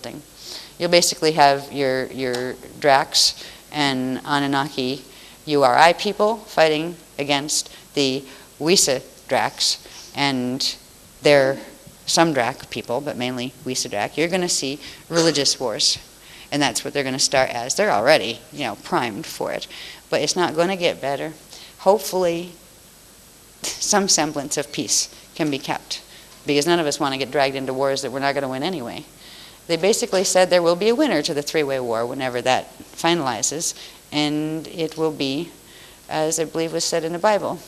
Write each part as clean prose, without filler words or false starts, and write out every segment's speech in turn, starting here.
thing. You'll basically have your Drax and Anunnaki URI people fighting against the Wisa Drax, and they're some Drak people, but mainly Wisa Drak. You're going to see religious wars, and that's what they're going to start as. They're already, primed for it, but it's not going to get better. Hopefully, some semblance of peace can be kept, because none of us want to get dragged into wars that we're not going to win anyway. They basically said there will be a winner to the three-way war whenever that finalizes, and it will be, as I believe was said in the Bible.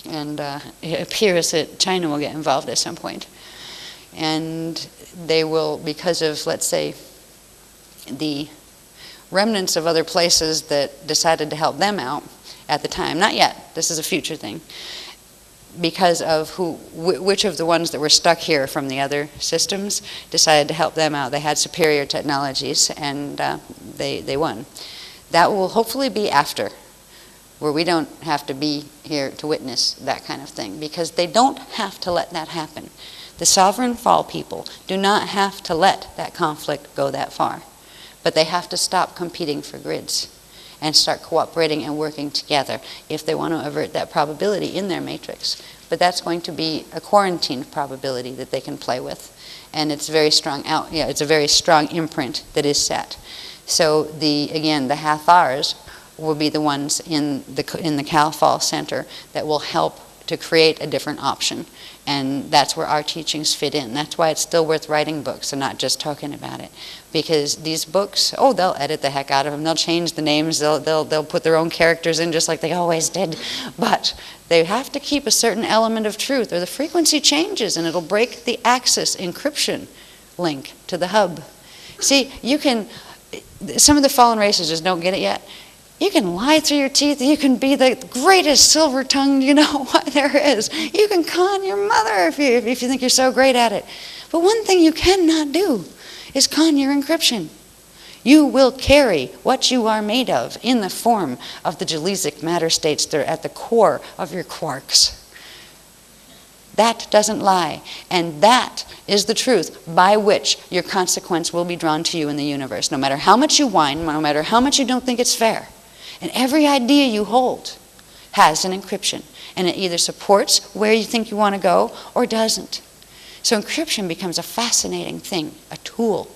And it appears that China will get involved at some point. And they will, because of, let's say, the remnants of other places that decided to help them out at the time, not yet, this is a future thing, because of which of the ones that were stuck here from the other systems decided to help them out. They had superior technologies, and they won. That will hopefully be after, where we don't have to be here to witness that kind of thing, because they don't have to let that happen. The sovereign fall people do not have to let that conflict go that far, but they have to stop competing for grids and start cooperating and working together if they want to avert that probability in their matrix. But that's going to be a quarantined probability that they can play with, and it's very strong it's a very strong imprint that is set. So the Hathars will be the ones in the Cal Fall Center that will help to create a different option, and that's where our teachings fit in. That's why it's still worth writing books and not just talking about it, because these books, they'll edit the heck out of them, they'll change the names, they'll put their own characters in just like they always did, but they have to keep a certain element of truth or the frequency changes and it'll break the axis encryption link to the hub. See, some of the fallen races just don't get it yet. You can lie through your teeth. You can be the greatest silver-tongued, what there is. You can con your mother if you think you're so great at it. But one thing you cannot do is con your encryption. You will carry what you are made of in the form of the Jaleesic matter states that are at the core of your quarks. That doesn't lie, and that is the truth by which your consequence will be drawn to you in the universe, no matter how much you whine, no matter how much you don't think it's fair. And every idea you hold has an encryption, and it either supports where you think you want to go or doesn't. So encryption becomes a fascinating thing, a tool.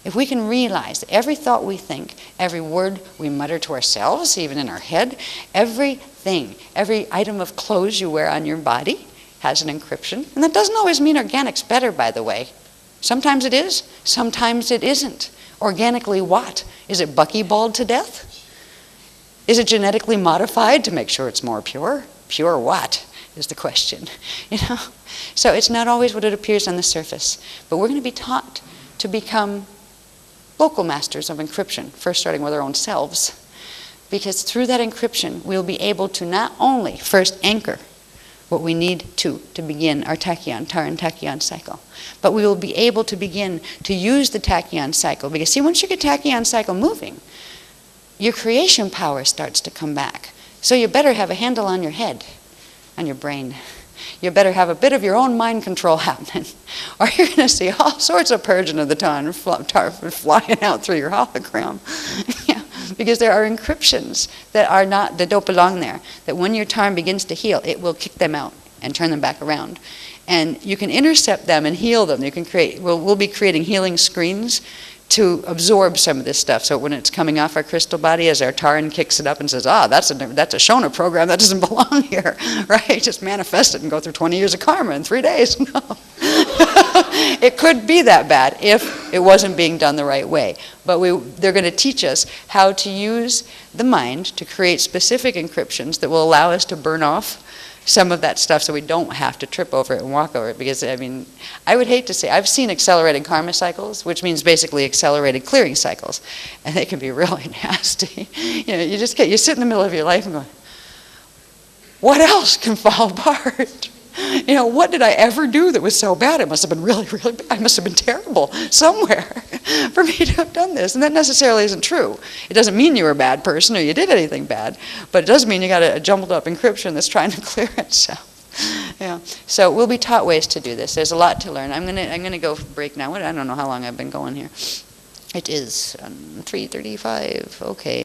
If we can realize that every thought we think, every word we mutter to ourselves, even in our head, everything, every item of clothes you wear on your body has an encryption. And that doesn't always mean organic's better, by the way. Sometimes it is, sometimes it isn't. Organically what? Is it buckyballed to death? Is it genetically modified to make sure it's more pure? Pure what is the question, So it's not always what it appears on the surface. But we're going to be taught to become local masters of encryption, first starting with our own selves. Because through that encryption, we'll be able to not only first anchor what we need to begin our tachyon, tar and tachyon cycle, but we will be able to begin to use the tachyon cycle. Because see, once you get tachyon cycle moving, your creation power starts to come back. So you better have a handle on your head, on your brain. You better have a bit of your own mind control happening, or you're going to see all sorts of purging of the tar flying out through your hologram. Because there are encryptions that don't belong there, that when your tar begins to heal, it will kick them out and turn them back around. And you can intercept them and heal them. You can we'll be creating healing screens to absorb some of this stuff. So when it's coming off our crystal body, as our Taran kicks it up and says, that's a Shona program, that doesn't belong here, right? Just manifest it and go through 20 years of karma in 3 days. No. It could be that bad if it wasn't being done the right way. But they're going to teach us how to use the mind to create specific encryptions that will allow us to burn off some of that stuff so we don't have to trip over it and walk over it. Because, I would hate to say, I've seen accelerated karma cycles, which means basically accelerated clearing cycles, and they can be really nasty. You sit in the middle of your life and go, what else can fall apart? What did I ever do that was so bad? It must have been really, really bad. I must have been terrible somewhere for me to have done this. And that necessarily isn't true. It doesn't mean you were a bad person or you did anything bad, but it does mean you got a jumbled up encryption that's trying to clear itself. So we'll be taught ways to do this. There's a lot to learn. I'm gonna go break now. I don't know how long I've been going here. It is 3:35. Okay.